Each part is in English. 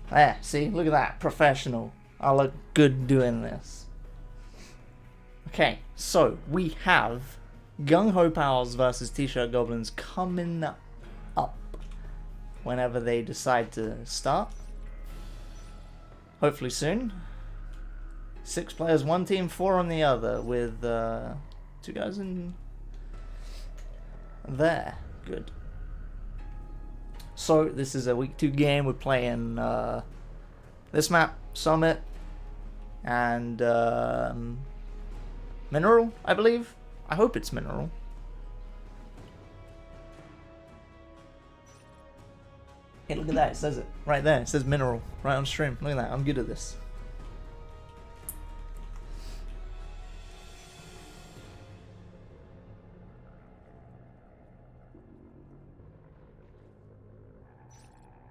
There, see, look at that, professional. I look good doing this. Okay, so we have Gung-Ho Pals versus T-shirt goblins coming up whenever they decide to start. Hopefully soon. 6 players, 1 team, 4 on the other, with 2 guys in there. Good. So this is a week 2 game. We're playing this map, Summit, and Mineral, I believe. I hope it's Mineral. Hey, look at that. It says it right there. It says Mineral right on stream. Look at that. I'm good at this.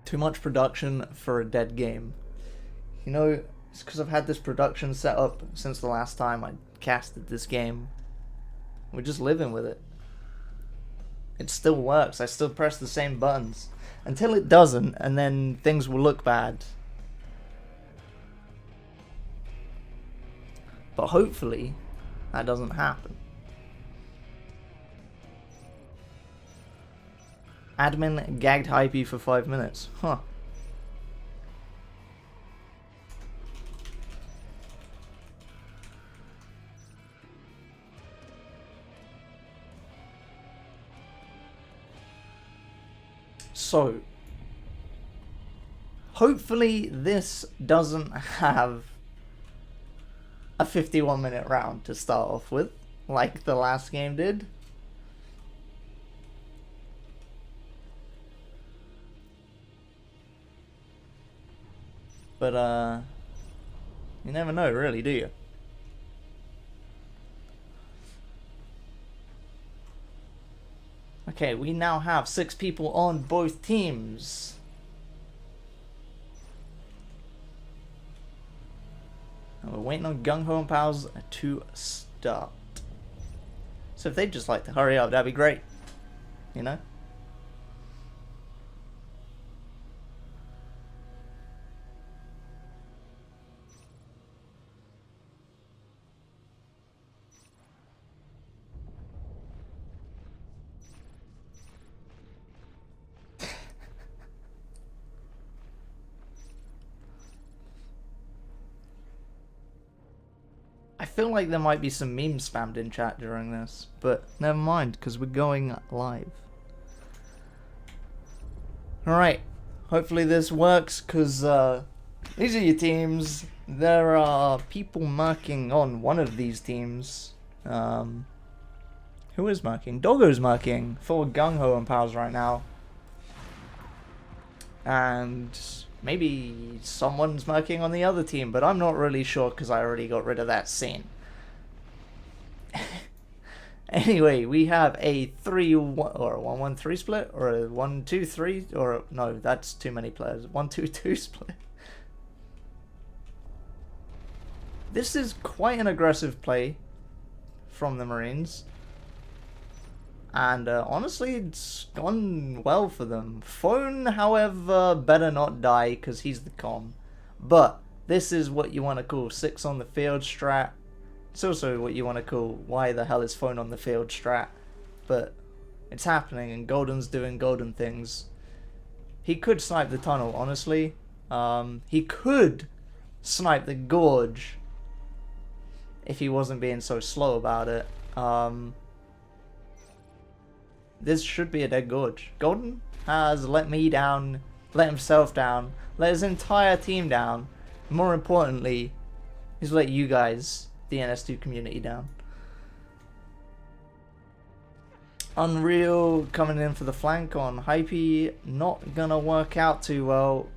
Too much production for a dead game. You know, it's because I've had this production set up since the last time I casted this game. We're just living with it. It still works. I still press the same buttons. Until it doesn't, and then things will look bad. But hopefully, that doesn't happen. Admin gagged Hypie for 5 minutes. Huh. So, hopefully this doesn't have a 51-minute round to start off with, like the last game did. But, you never know, really, do you? Okay, we now have 6 people on both teams. And we're waiting on GungHo Pals to start. So if they'd just like to hurry up, that'd be great. You know? I feel like there might be some memes spammed in chat during this, but never mind, because we're going live. Alright, hopefully this works, because these are your teams. There are people marking on one of these teams. Who is marking? Doggo's marking for GungHo Pals right now. And maybe someone's marking on the other team, but I'm not really sure because I already got rid of that scene. Anyway, we have a 3-1 or a 1-1-3 split, or a 1-2-3, or no, that's too many players. 1-2-2 split. This is quite an aggressive play from the Marines. And honestly, it's gone well for them. Phone, however, better not die because he's the comm. But this is what you want to call 6 on the field strat. It's also what you want to call why the hell is Phone on the field strat. But it's happening and Golden's doing golden things. He could snipe the tunnel, honestly. He could snipe the gorge if he wasn't being so slow about it. This should be a dead gorge. Golden has let me down, let himself down, let his entire team down. More importantly, he's let you guys, the NS2 community, down. Unreal coming in for the flank on Hypie. Not gonna work out too well.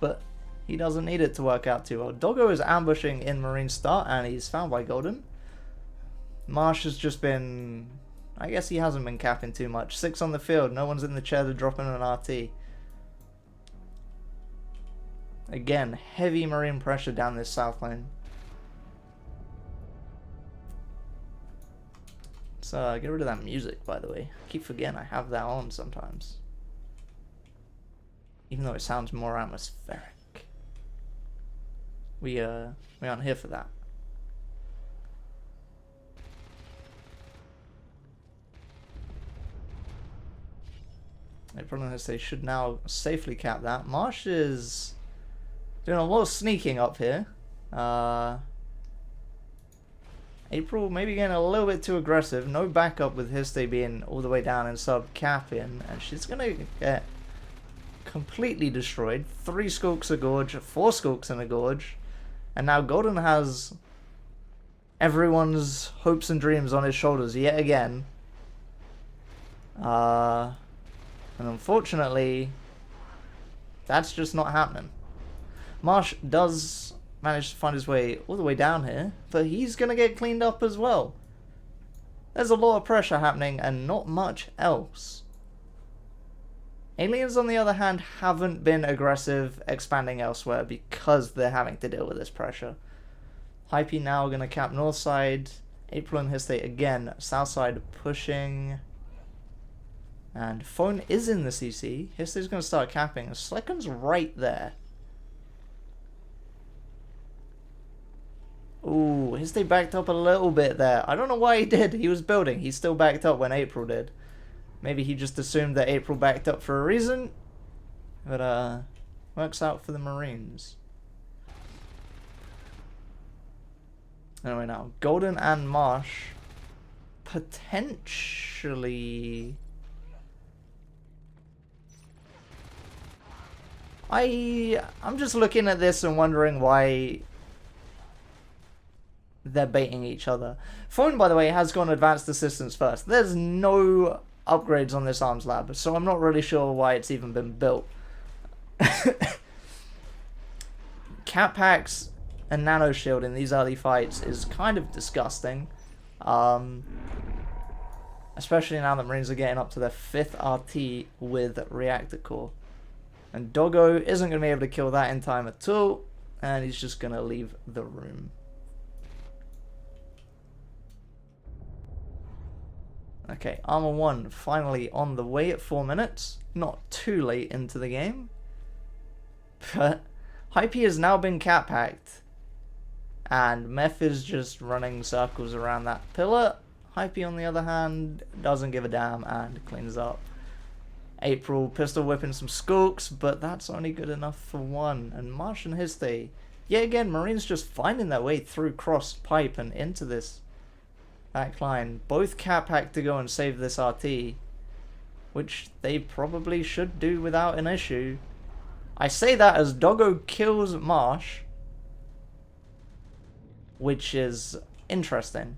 But he doesn't need it to work out too well. Doggo is ambushing in Marine start and he's found by Golden. Marsh has just been... I guess he hasn't been capping too much. 6 on the field. No one's in the chair to drop in an RT. Again, heavy Marine pressure down this south lane. So, get rid of that music, by the way. I keep forgetting I have that on sometimes. even though it sounds more atmospheric. We aren't here for that. April and Hyste should now safely cap that. Marsh is doing a lot of sneaking up here. April maybe getting a little bit too aggressive. No backup with Hyste being all the way down and sub-capping. And she's going to get completely destroyed. 3 skulks a gorge, 4 skulks in a gorge. And now Golden has everyone's hopes and dreams on his shoulders yet again. And unfortunately, that's just not happening. Marsh does manage to find his way all the way down here, but he's going to get cleaned up as well. There's a lot of pressure happening and not much else. Aliens, on the other hand, haven't been aggressive expanding elsewhere because they're having to deal with this pressure. Hypie now going to cap north side. April and Hyste again, south side pushing. And Phone is in the CC. Hyste's going to start capping. Slekan's right there. Ooh, Hyste backed up a little bit there. I don't know why he did. He was building. He still backed up when April did. Maybe he just assumed that April backed up for a reason. But, works out for the Marines. Anyway, now, Golden and Marsh potentially... I'm just looking at this and wondering why they're baiting each other. Phone, by the way, has gone advanced assistance first. There's no upgrades on this arms lab, so I'm not really sure why it's even been built. Cat packs and nano shield in these early fights is kind of disgusting. Especially now that Marines are getting up to their 5th RT with reactor core. And Doggo isn't going to be able to kill that in time at all, and he's just going to leave the room. Okay, Armor 1 finally on the way at 4 minutes. Not too late into the game. But Hypie has now been cat packed. And Meph is just running circles around that pillar. Hypie, on the other hand, doesn't give a damn and cleans up. April pistol whipping some skulks, but that's only good enough for 1. And Marsh and Hyste, yet again, Marines just finding their way through cross pipe and into this back line. Both cat pack to go and save this RT, which they probably should do without an issue. I say that as Doggo kills Marsh, which is interesting.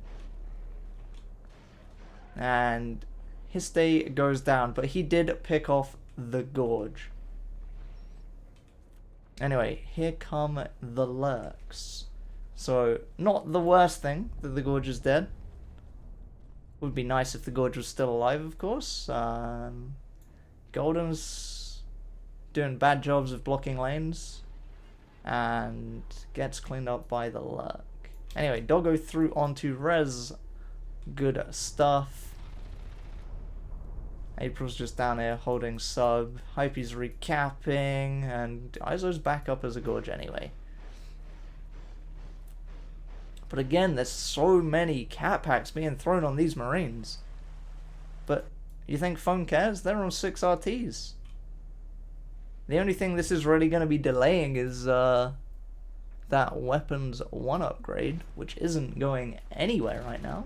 And Hyste goes down, but he did pick off the gorge. Anyway, here come the lurks. So, not the worst thing that the gorge is dead. Would be nice if the gorge was still alive, of course. Golden's doing bad jobs of blocking lanes. And gets cleaned up by the lurk. Anyway, Doggo through onto res. Good stuff. April's just down here holding sub. Hypie's recapping. And Iso's back up as a gorge anyway. But again, there's so many cat packs being thrown on these Marines. But you think Phone cares? They're on 6 RTs. The only thing this is really going to be delaying is that weapons 1 upgrade, which isn't going anywhere right now.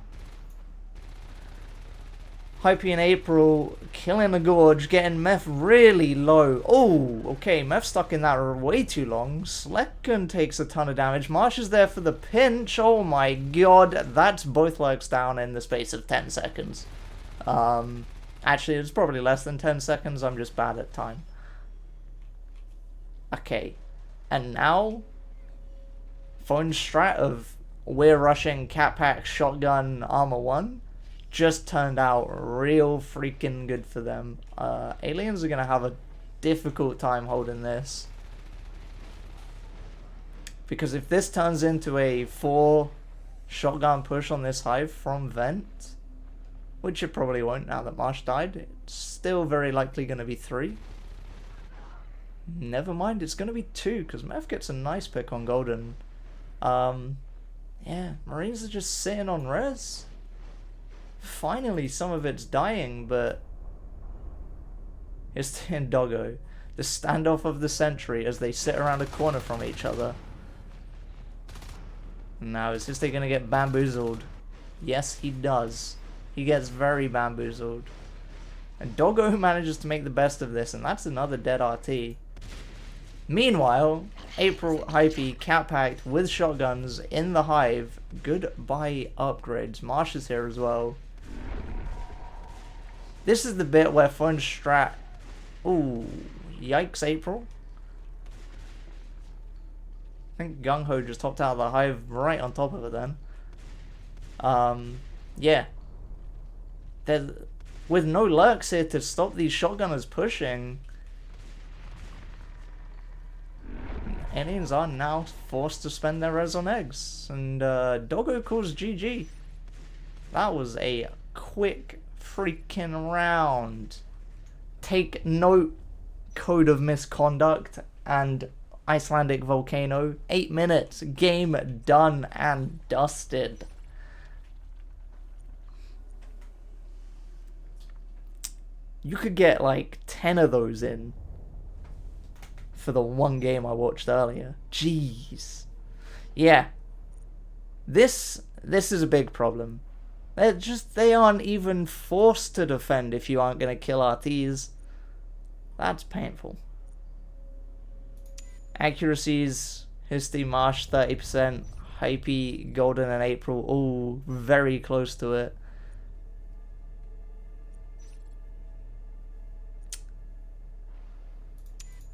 Hypie and April killing the gorge, getting Meph really low. Oh, okay, Meph stuck in that way too long. Slekan takes a ton of damage. Marsh is there for the pinch. Oh my god, that's both legs down in the space of 10 seconds. Actually, it's probably less than 10 seconds. I'm just bad at time. Okay, and now Phone strat of we're rushing cat pack, shotgun, armor 1. Just turned out real freaking good for them. Aliens are going to have a difficult time holding this. Because if this turns into a 4 shotgun push on this hive from vent, which it probably won't now that Marsh died, it's still very likely going to be 3. Never mind, it's going to be 2 because Meph gets a nice pick on Golden. Yeah, Marines are just sitting on res. Finally, some of it's dying, but Hyste and Doggo, the standoff of the century as they sit around a corner from each other. Now, is Hyste going to get bamboozled? Yes, he does. He gets very bamboozled. And Doggo manages to make the best of this, and that's another dead RT. Meanwhile, April, Hypie, cat-packed with shotguns in the hive. Goodbye upgrades. Marsh is here as well. This is the bit where phone strat... Ooh, yikes, April. I think GungHo just hopped out of the hive right on top of it then. Yeah. With no lurks here to stop these shotgunners pushing, aliens are now forced to spend their res on eggs. And Doggo calls GG. That was a quick freaking round. Take note, Code of Misconduct and Icelandic Volcano. 8 minutes. Game done and dusted. You could get like 10 of those in for the one game I watched earlier. Jeez. Yeah. This is a big problem. They aren't even forced to defend if you aren't going to kill RTs. That's painful. Accuracies, Hyste, Marsh 30%, Hypie, Golden and April all very close to it.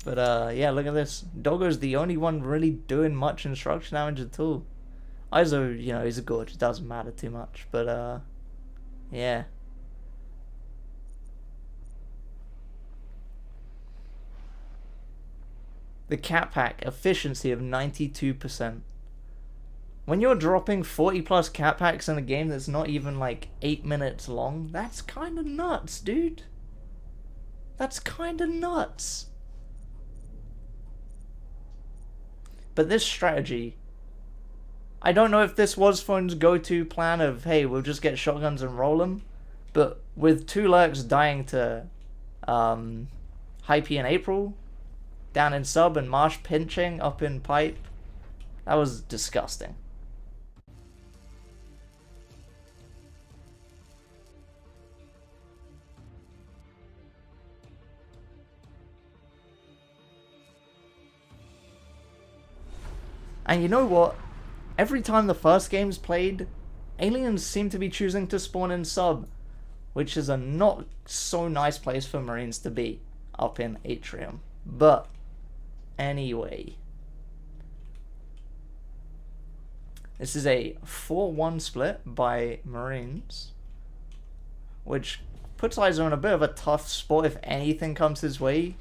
But yeah, look at this. Doggo's the only one really doing much instruction damage at all. Iso, you know, he's a gorge. It doesn't matter too much. But yeah. The cat pack efficiency of 92%. When you're dropping 40 plus cat packs in a game that's not even like 8 minutes long, that's kind of nuts, dude. That's kind of nuts. But this strategy, I don't know if this was Phone's go-to plan of, hey, we'll just get shotguns and roll them. But with 2 lurks dying to Hypie and April, down in sub, and Marsh pinching up in pipe, that was disgusting. And you know what? Every time the first game's played, aliens seem to be choosing to spawn in sub, which is a not so nice place for Marines to be, up in Atrium. But anyway, this is a 4-1 split by Marines, which puts Iso in a bit of a tough spot if anything comes his way.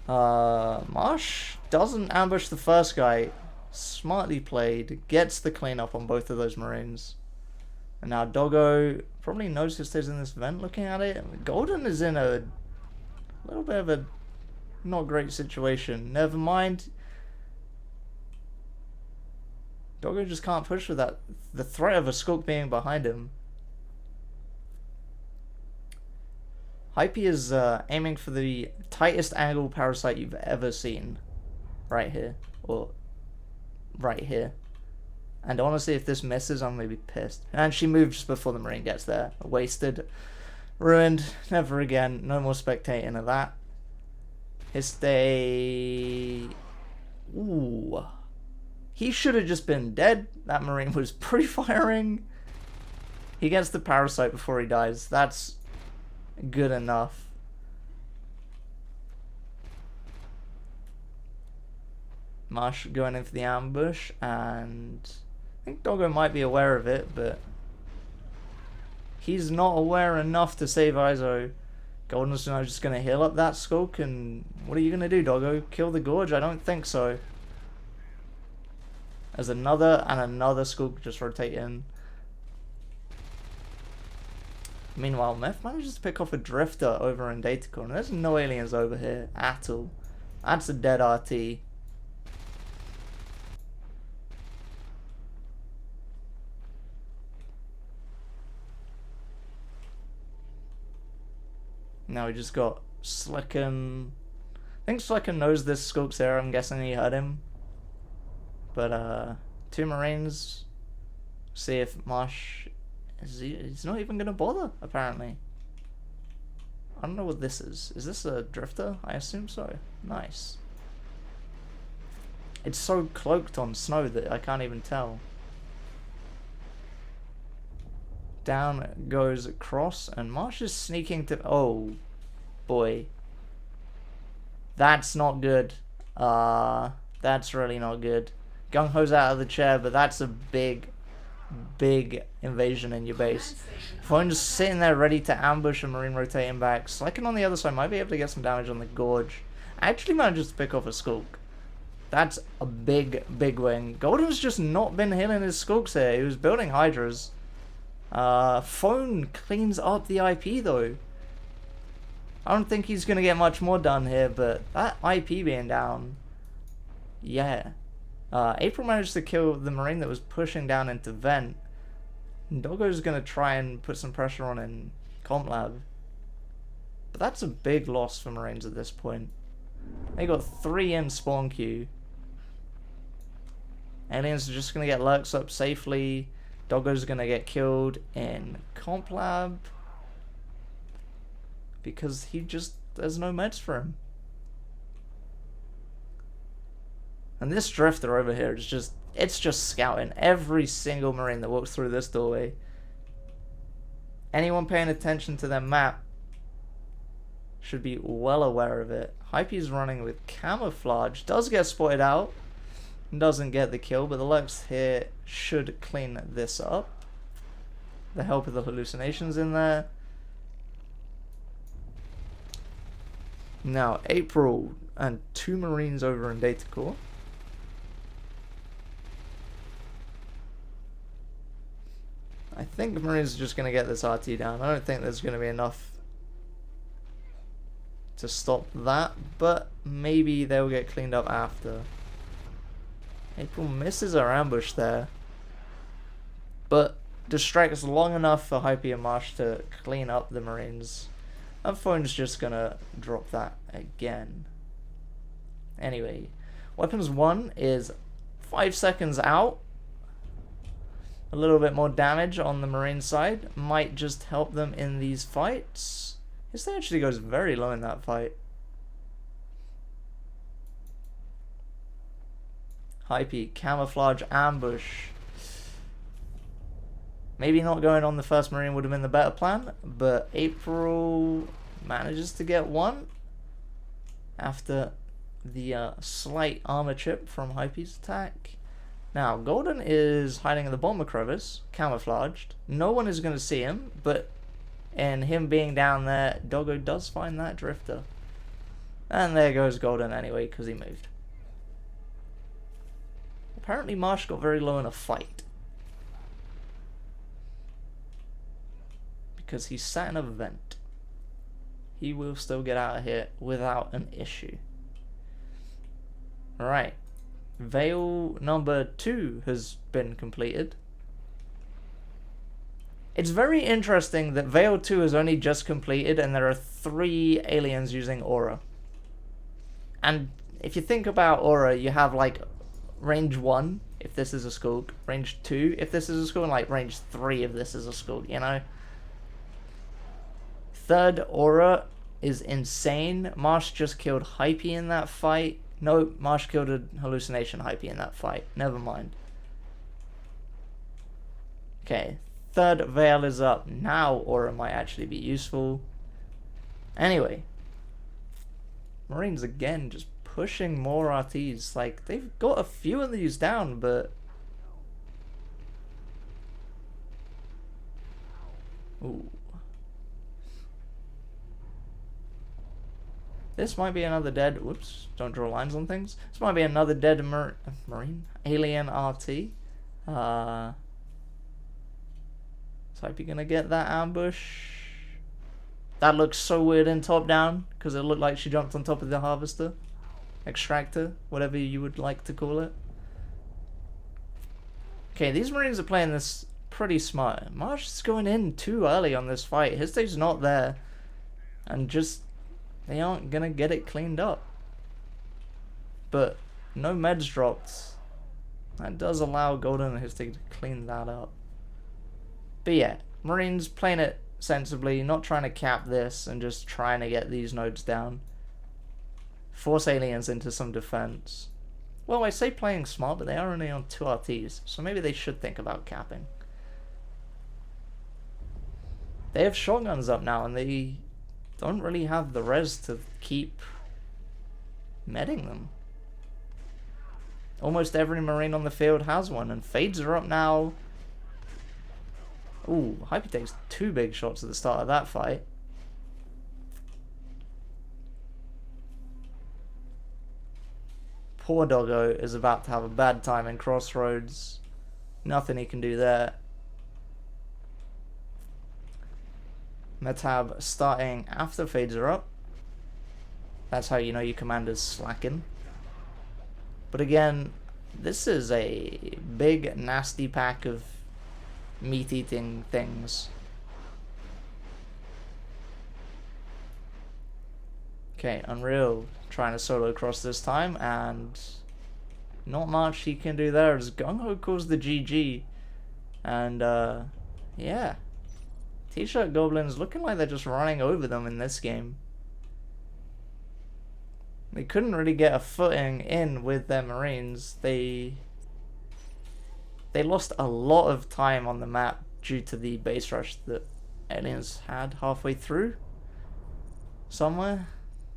Marsh doesn't ambush the first guy. Smartly played. Gets the cleanup on both of those Marines. And now Doggo probably knows he stays in this vent looking at it. Golden is in a little bit of a not great situation. Never mind. Doggo just can't push with that. The threat of a skulk being behind him. Hypie is aiming for the tightest angle parasite you've ever seen. Right here. Or right here. And honestly, if this misses, I'm going to be pissed. And she moves before the Marine gets there. Wasted. Ruined. Never again. No more spectating of that. Hyste. Ooh. He should have just been dead. That Marine was pre-firing. He gets the parasite before he dies. That's good enough. Marsh going in for the ambush, and I think Doggo might be aware of it, but he's not aware enough to save Iso. Golden's now just going to heal up that skulk, and what are you going to do, Doggo? Kill the gorge? I don't think so. There's another and another skulk just rotate in. Meanwhile, Meph manages to pick off a drifter over in Data Corner. There's no aliens over here at all. That's a dead RT. Now we just got slekan. I think slekan knows this Skulk's there. I'm guessing he heard him. But 2 Marines. See if Marsh he's not even gonna bother, apparently. I don't know what this is. Is this a drifter? I assume so. Nice. It's so cloaked on snow that I can't even tell. Down goes Cross, and Marsh is sneaking to... Oh, boy. That's not good. That's really not good. Gung-Ho's out of the chair, but that's a big invasion in your base. Phone's sitting there ready to ambush a Marine rotating back. Slekan on the other side might be able to get some damage on the Gorge. Actually manages to pick off a Skulk. That's a big win. Golden's just not been healing his Skulks here. He was building Hydras. Phone cleans up the IP though. I don't think he's going to get much more done here, but that IP being down, yeah. April managed to kill the Marine that was pushing down into Vent. Doggo's going to try and put some pressure on in Comp Lab. But that's a big loss for Marines at this point. They got 3 in spawn queue. Aliens are just going to get lurks up safely. Doggo's going to get killed in Comp Lab. Because there's no meds for him. And this drifter over here is it's just scouting every single Marine that walks through this doorway. Anyone paying attention to their map should be well aware of it. Hypie's running with camouflage, does get spotted out, doesn't get the kill, but the lurks here should clean this up. The help of the hallucinations in there. Now, April and 2 Marines over in Data Core. I think the Marines are just going to get this RT down. I don't think there's going to be enough to stop that, but maybe they'll get cleaned up after. April misses her ambush there, but distracts long enough for Hypie and Marsh to clean up the Marines. And Phone's just going to drop that again. Anyway, weapons 1 is 5 seconds out. A little bit more damage on the Marine side might just help them in these fights. This actually goes very low in that fight. Hypie, camouflage, ambush. Maybe not going on the first Marine would have been the better plan, but April manages to get 1 after the slight armor chip from Hypie's attack. Now, Golden is hiding in the bomber crevice, camouflaged. No one is going to see him, but in him being down there, Doggo does find that drifter. And there goes Golden anyway, because he moved. Apparently Marsh got very low in a fight. Because he sat in a vent. He will still get out of here without an issue. Alright. Veil number 2 has been completed. It's very interesting that Veil 2 is only just completed and there are 3 aliens using Aura. And if you think about Aura, you have like range 1 if this is a Skulk, range 2 if this is a Skulk, and like range 3 if this is a Skulk, you know? Third Aura is insane. Marsh just killed Hypie in that fight. No, Marsh killed a hallucination Hypie in that fight. Never mind. Okay, third Veil is up. Now Aura might actually be useful. Anyway. Marines again just pushing more RTs. Like, they've got a few of these down, but... Ooh. This might be another dead... Whoops, don't draw lines on things. This might be another dead Marine. Alien RT. Is Hypie gonna get that ambush? That looks so weird in top down, because it looked like she jumped on top of the harvester. extractor, whatever you would like to call it. Okay, these Marines are playing this pretty smart. Marsh is going in too early on this fight. Hyste's not there. And just, they aren't going to get it cleaned up. But no meds dropped. That does allow Golden and Hyste to clean that up. But yeah, Marines playing it sensibly, not trying to cap this and just trying to get these nodes down. Force aliens into some defense. Well, I say playing smart, but they are only on 2 RTs, so maybe they should think about capping. They have shotguns up now, and they don't really have the res to keep medding them. Almost every Marine on the field has one, and fades are up now. Ooh, Hypie takes 2 big shots at the start of that fight. Poor Doggo is about to have a bad time in Crossroads. Nothing he can do there. Metab starting after fades are up. That's how you know your commander's slacking. But again, this is a big, nasty pack of meat-eating things. Okay, Unreal trying to solo across this time, and not much he can do there as GungHo calls the GG. And yeah, T-shirt Goblins looking like they're just running over them in this game. They couldn't really get a footing in with their Marines. They lost a lot of time on the map due to the base rush that aliens had halfway through. Somewhere.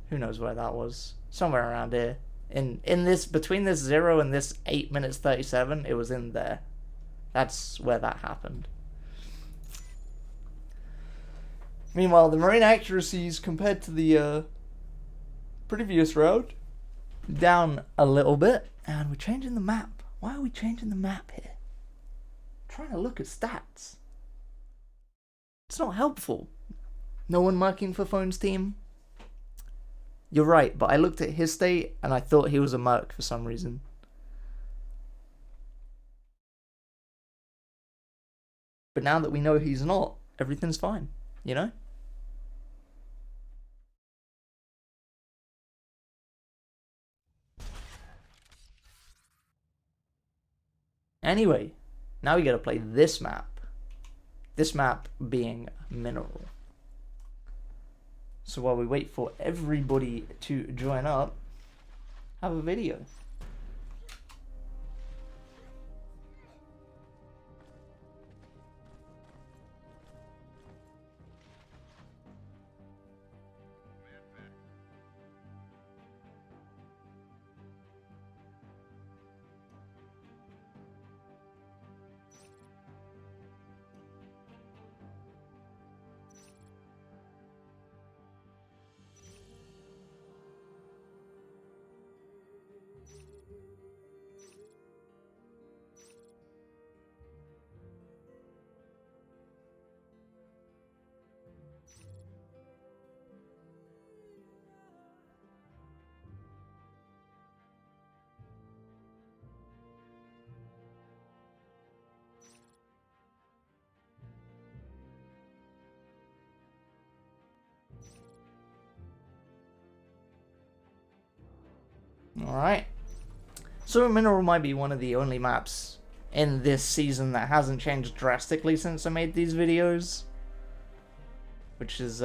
Who knows where that was? Somewhere around here. In this, between this 0 and this 8 minutes 37, it was in there. That's where that happened. Meanwhile, the Marine accuracies compared to the previous round, down a little bit, and we're changing the map. Why are we changing the map here? I'm trying to look at stats. It's not helpful. No one marking for Phone's team. You're right, but I looked at his state and I thought he was a merc for some reason. But now that we know he's not, everything's fine, you know? Anyway, now we gotta play this map. This map being Mineral. So while we wait for everybody to join up, have a video. Alright. So Mineral might be one of the only maps in this season that hasn't changed drastically since I made these videos. Which is,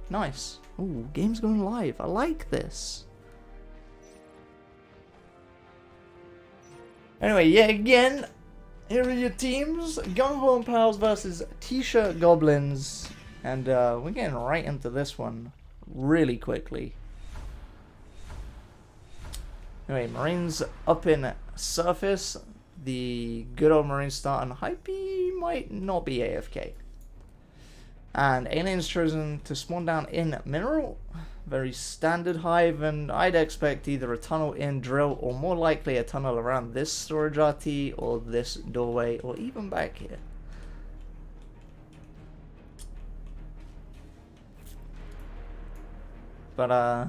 nice. Ooh, game's going live. I like this. Anyway, yet again, here are your teams. Gung-Ho Pals versus T-shirt Goblins. And, we're getting right into this one really quickly. Anyway, Marines up in surface. The good old Marines start on Hypie might not be AFK. And aliens chosen to spawn down in Mineral. Very standard hive, and I'd expect either a tunnel in drill or more likely a tunnel around this storage RT or this doorway or even back here. But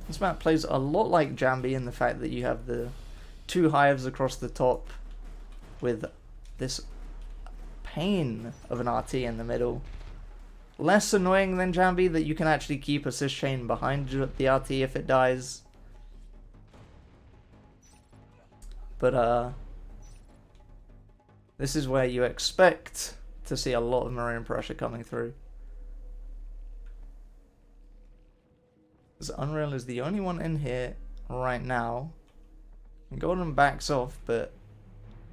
This map plays a lot like Jambi in the fact that you have the 2 hives across the top with this pain of an RT in the middle. Less annoying than Jambi that you can actually keep a cis chain behind the RT if it dies. But this is where you expect to see a lot of marine pressure coming through. Because Unreal is the only one in here right now. And Golden backs off, but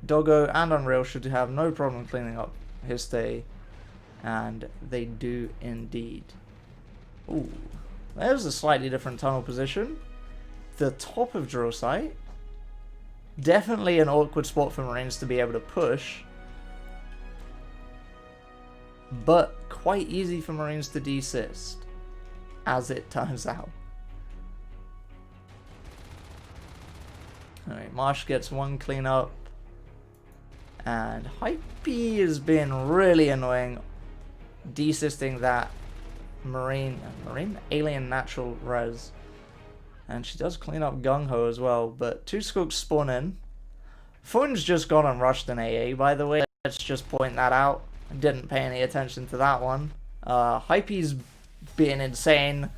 Doggo and Unreal should have no problem cleaning up Hyste. And they do indeed. Ooh, there's a slightly different tunnel position. The top of drill site. Definitely an awkward spot for Marines to be able to push. But quite easy for Marines to desist, as it turns out. Alright, Marsh gets 1 cleanup. And Hypie is being really annoying, desisting that marine alien natural res. And she does clean up Gung-Ho as well, but 2 Skooks spawn in. Phone's just gone and rushed an AA, by the way. Let's just point that out. I didn't pay any attention to that one. Hypie's being insane.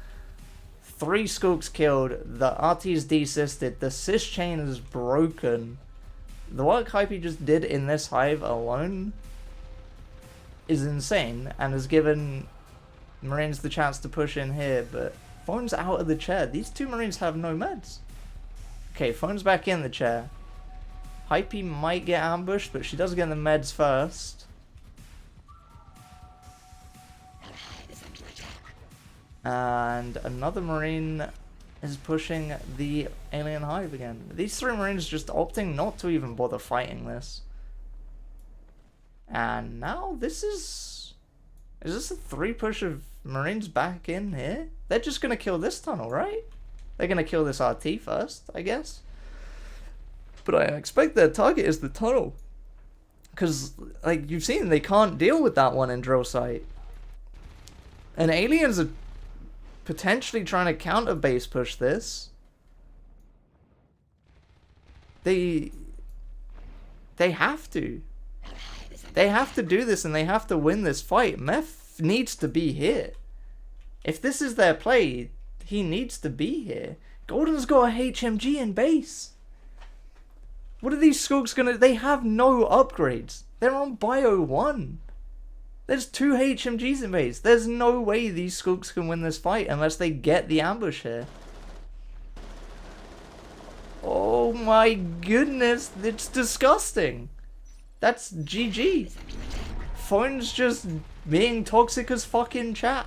3 Skooks killed. The RT's desisted. The cis chain is broken. The work Hypie just did in this hive alone is insane and has given Marines the chance to push in here, but Phone's out of the chair. These 2 Marines have no meds. Okay, Phone's back in the chair. Hypie might get ambushed, but she does get the meds first. And another Marine is pushing the alien hive again. These 3 Marines just opting not to even bother fighting this. And now this is this a 3 push of Marines back in here? They're just gonna kill this tunnel, right? They're gonna kill this RT first, I guess. But I expect their target is the tunnel. Because, like, you've seen, they can't deal with that one in drill site. And aliens are potentially trying to counter base push this. They have to. They have to do this and they have to win this fight. Meph needs to be here. If this is their play, he needs to be here. Golden's got a HMG in base. What are these Skooks gonna... They have no upgrades. They're on Bio 1. There's 2 HMGs in base. There's no way these Skooks can win this fight unless they get the ambush here. Oh my goodness. It's disgusting. That's GG. Phone's just being toxic as fucking chat.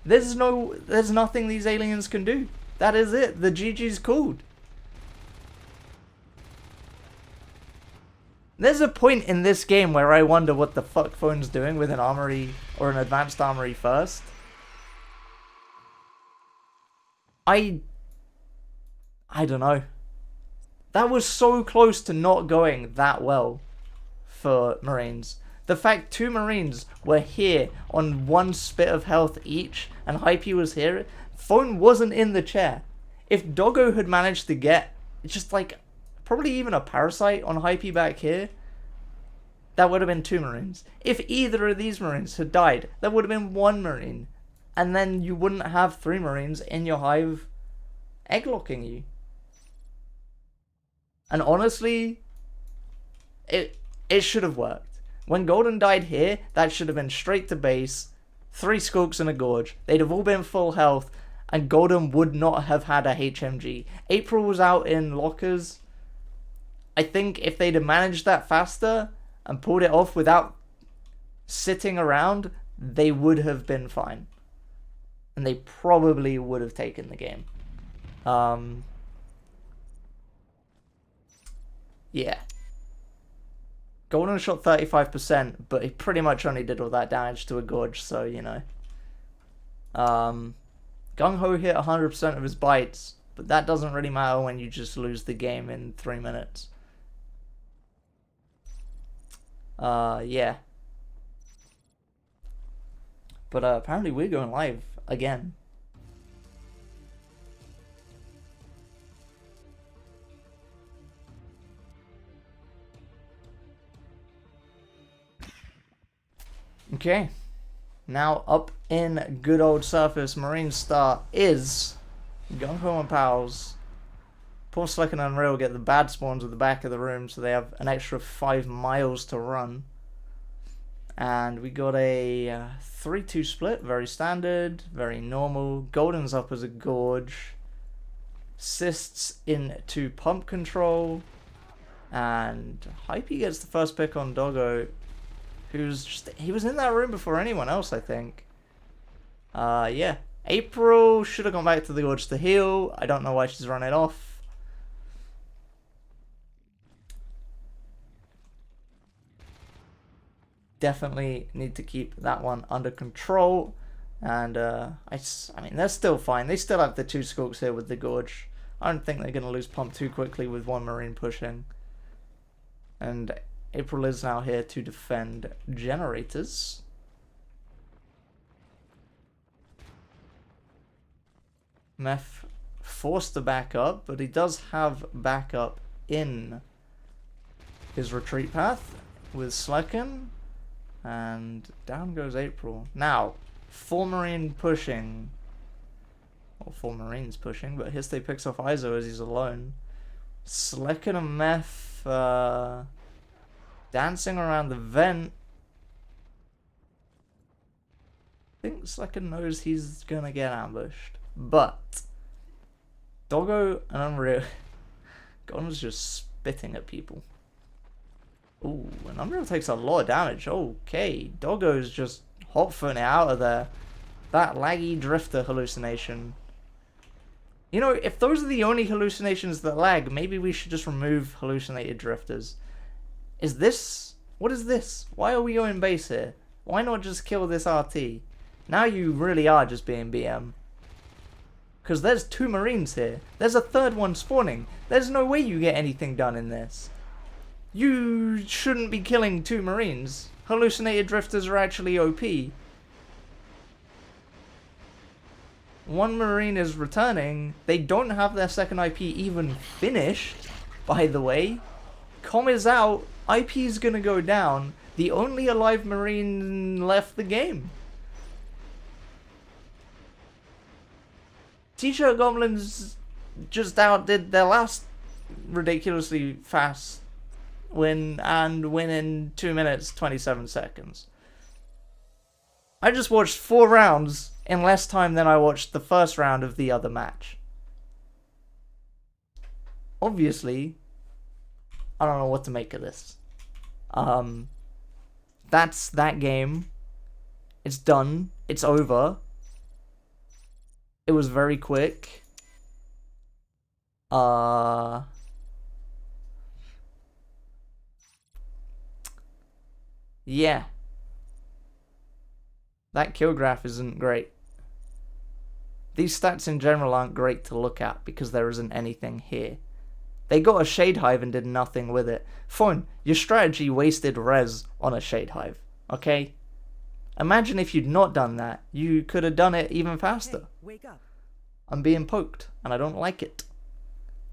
There's nothing these aliens can do. That is it. The GG's called. There's a point in this game where I wonder what the fuck Phone's doing with an armory or an advanced armory first. I don't know. That was so close to not going that well for Marines. The fact 2 Marines were here on 1 spit of health each and Hypie was here, Phone wasn't in the chair. If Doggo had managed to get just like probably even a parasite on Hypie back here, that would have been 2 Marines. If either of these Marines had died, that would have been 1 Marine. And then you wouldn't have 3 Marines in your hive egglocking you. And honestly, it should have worked. When Golden died here, that should have been straight to base, 3 Skooks and a Gorge. They'd have all been full health, and Golden would not have had a HMG. April was out in lockers. I think if they'd have managed that faster and pulled it off without sitting around, they would have been fine. And they probably would have taken the game. Yeah. Golden shot 35%, but he pretty much only did all that damage to a Gorge, so, you know. Gung-Ho hit 100% of his bites, but that doesn't really matter when you just lose the game in 3 minutes. Yeah. But apparently we're going live again. Okay. Now up in good old surface Marine Star is Gung-Ho Pals. Poor Slekan and Unreal get the bad spawns at the back of the room, so they have an extra 5 miles to run. And we got a 3-2 split, very standard, very normal. Golden's up as a Gorge. Cysts into pump control. And Hypie gets the first pick on Doggo, he was in that room before anyone else, I think. Yeah. April should have gone back to the Gorge to heal. I don't know why she's run it off. Definitely need to keep that one under control. And I mean, they're still fine. They still have the 2 skulks here with the Gorge. I don't think they're going to lose pump too quickly with 1 Marine pushing. And April is now here to defend generators. Meph forced to back up, but he does have backup in his retreat path with Slekan. And down goes April. Now, 4 Marine pushing. Or 4 Marines pushing, but Hyste picks off Iso as he's alone. Slekan and Meph dancing around the vent. I think Slekan knows he's gonna get ambushed. But Doggo and Unreal Golden's just spitting at people. Ooh, and Unreal takes a lot of damage. Okay, Doggo's just hot-footing it out of there. That laggy drifter hallucination. You know, if those are the only hallucinations that lag, maybe we should just remove hallucinated drifters. Is this... What is this? Why are we going base here? Why not just kill this RT? Now you really are just being BM. Because there's 2 Marines here. There's a 3rd one spawning. There's no way you get anything done in this. You shouldn't be killing 2 Marines. Hallucinated drifters are actually OP. 1 Marine is returning. They don't have their 2nd IP even finished, by the way. Com is out. IP is gonna go down. The only alive Marine left the game. T-shirt Goblins just outdid their last ridiculously fast win and win in 2 minutes 27 seconds. I just watched 4 rounds in less time than I watched the first round of the other match. Obviously, I don't know what to make of this. That's that game. It's done. It's over. It was very quick. Yeah. That kill graph isn't great. These stats in general aren't great to look at because there isn't anything here. They got a Shade Hive and did nothing with it. Fine, your strategy wasted res on a Shade Hive, okay? Imagine if you'd not done that. You could have done it even faster. Hey, wake up. I'm being poked, and I don't like it.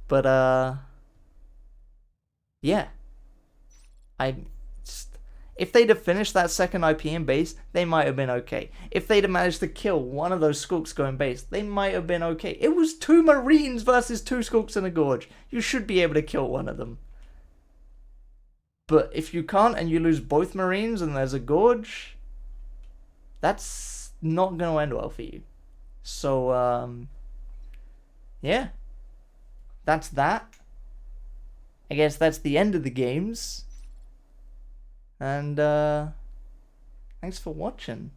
But, yeah. If they'd have finished that 2nd IP in base, they might have been okay. If they'd have managed to kill one of those skulks going base, they might have been okay. It was 2 Marines versus 2 skulks in a Gorge. You should be able to kill one of them. But if you can't and you lose both Marines and there's a Gorge, that's not going to end well for you. So, yeah. That's that. I guess that's the end of the games. And, thanks for watching.